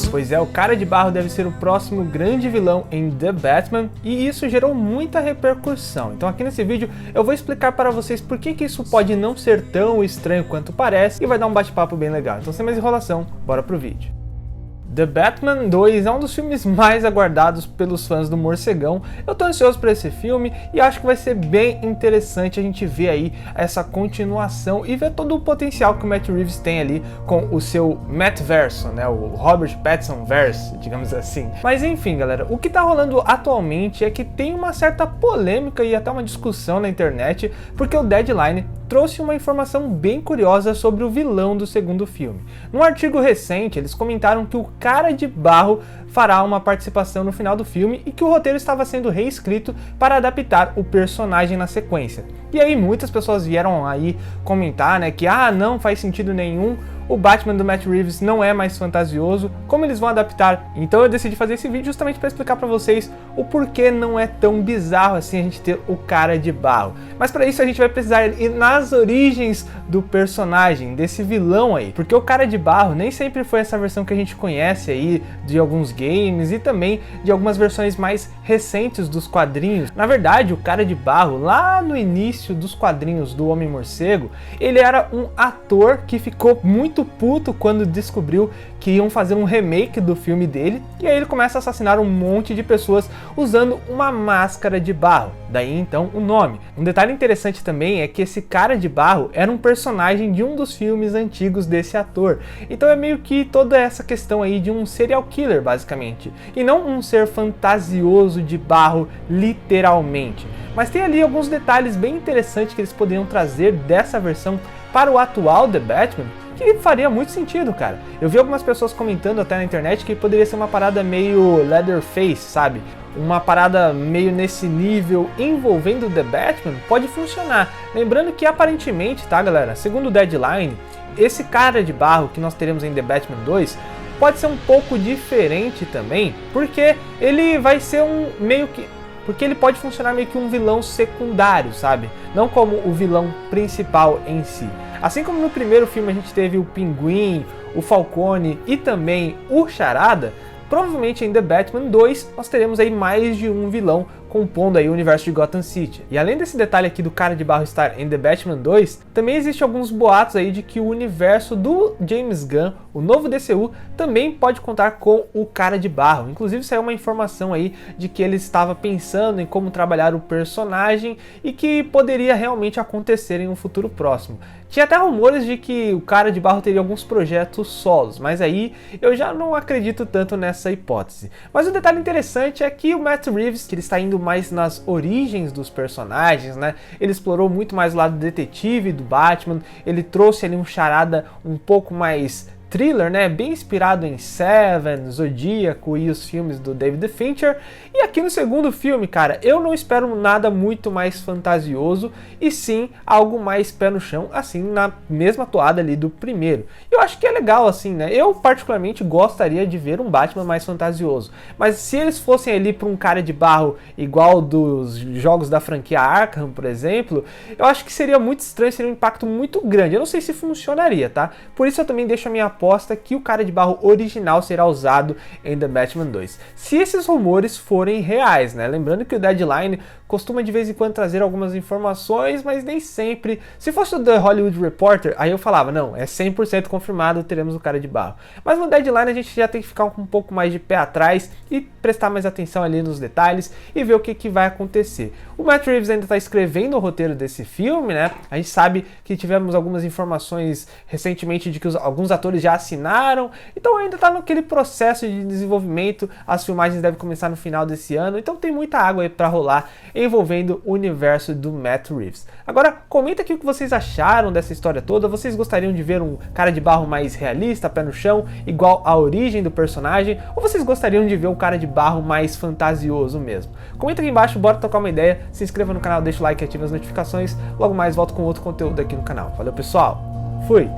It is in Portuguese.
Pois é, o Cara de Barro deve ser o próximo grande vilão em The Batman e isso gerou muita repercussão. Então aqui nesse vídeo eu vou explicar para vocês por que isso pode não ser tão estranho quanto parece e vai dar um bate-papo bem legal. Então sem mais enrolação, bora pro vídeo. The Batman 2 é um dos filmes mais aguardados pelos fãs do Morcegão. Eu tô ansioso para esse filme e acho que vai ser bem interessante a gente ver aí essa continuação e ver todo o potencial que o Matt Reeves tem ali com o seu Mattverso, né, o Robert Pattinson verse, digamos assim. Mas enfim, galera, o que tá rolando atualmente é que tem uma certa polêmica e até uma discussão na internet, porque o Deadline trouxe uma informação bem curiosa sobre o vilão do segundo filme. Num artigo recente, eles comentaram que o Cara de Barro fará uma participação no final do filme e que o roteiro estava sendo reescrito para adaptar o personagem na sequência. E aí muitas pessoas vieram aí comentar, né, que não faz sentido nenhum, o Batman do Matt Reeves não é mais fantasioso, como eles vão adaptar? Então eu decidi fazer esse vídeo justamente para explicar para vocês o porquê não é tão bizarro assim a gente ter o Cara de Barro. Mas para isso a gente vai precisar ir nas origens do personagem, desse vilão aí, porque o Cara de Barro nem sempre foi essa versão que a gente conhece aí de alguns games e também de algumas versões mais recentes dos quadrinhos. Na verdade, o Cara de Barro, lá no início dos quadrinhos do Homem-Morcego, ele era um ator que ficou muito puto quando descobriu que iam fazer um remake do filme dele, e aí ele começa a assassinar um monte de pessoas usando uma máscara de barro, daí então o nome. Um detalhe interessante também é que esse Cara de Barro era um personagem de um dos filmes antigos desse ator, então é meio que toda essa questão aí de um serial killer basicamente, e não um ser fantasioso de barro literalmente. Mas tem ali alguns detalhes bem interessantes que eles poderiam trazer dessa versão para o atual The Batman, que faria muito sentido, cara. Eu vi algumas pessoas comentando até na internet que poderia ser uma parada meio Leatherface, sabe? Uma parada meio nesse nível envolvendo The Batman pode funcionar. Lembrando que aparentemente, tá, galera, segundo o Deadline, esse Cara de Barro que nós teremos em The Batman 2 pode ser um pouco diferente também, porque ele vai ser porque ele pode funcionar meio que um vilão secundário, sabe? Não como o vilão principal em si. Assim como no primeiro filme a gente teve o Pinguim, o Falcone e também o Charada, provavelmente em The Batman 2 nós teremos aí mais de um vilão compondo aí o universo de Gotham City. E além desse detalhe aqui do Cara de Barro estar em The Batman 2, também existe alguns boatos aí de que o universo do James Gunn, o novo DCU, também pode contar com o Cara de Barro. Inclusive saiu uma informação aí de que ele estava pensando em como trabalhar o personagem e que poderia realmente acontecer em um futuro próximo. Tinha até rumores de que o Cara de Barro teria alguns projetos solos, mas aí eu já não acredito tanto nessa hipótese. Mas o detalhe interessante é que o Matt Reeves, que ele está indo mais nas origens dos personagens, né? Ele explorou muito mais o lado detetive do Batman, ele trouxe ali um Charada um pouco mais thriller, né, bem inspirado em Seven, Zodíaco e os filmes do David Fincher. E aqui no segundo filme, cara, eu não espero nada muito mais fantasioso e sim algo mais pé no chão, assim, na mesma toada ali do primeiro. Eu acho que é legal assim, né, eu particularmente gostaria de ver um Batman mais fantasioso, mas se eles fossem ali para um Cara de Barro igual dos jogos da franquia Arkham, por exemplo, eu acho que seria muito estranho, seria um impacto muito grande. Eu não sei se funcionaria, tá? Por isso eu também deixo a minha aposta que o Cara de Barro original será usado em The Batman 2. Se esses rumores forem reais, né? Lembrando que o Deadline costuma de vez em quando trazer algumas informações, mas nem sempre. Se fosse o The Hollywood Reporter, aí eu falava, não, é 100% confirmado, teremos o Cara de Barro. Mas no Deadline a gente já tem que ficar um pouco mais de pé atrás e prestar mais atenção ali nos detalhes e ver o que vai acontecer. O Matt Reeves ainda está escrevendo o roteiro desse filme, né? A gente sabe que tivemos algumas informações recentemente de que alguns atores já assinaram, então ainda está naquele processo de desenvolvimento. As filmagens devem começar no final desse ano, então tem muita água aí para rolar envolvendo o universo do Matt Reeves. Agora, comenta aqui o que vocês acharam dessa história toda. Vocês gostariam de ver um Cara de Barro mais realista, pé no chão, igual a origem do personagem, ou vocês gostariam de ver um Cara de Barro mais fantasioso mesmo? Comenta aqui embaixo, bora trocar uma ideia, se inscreva no canal, deixa o like e ative as notificações. Logo mais volto com outro conteúdo aqui no canal. Valeu, pessoal, fui!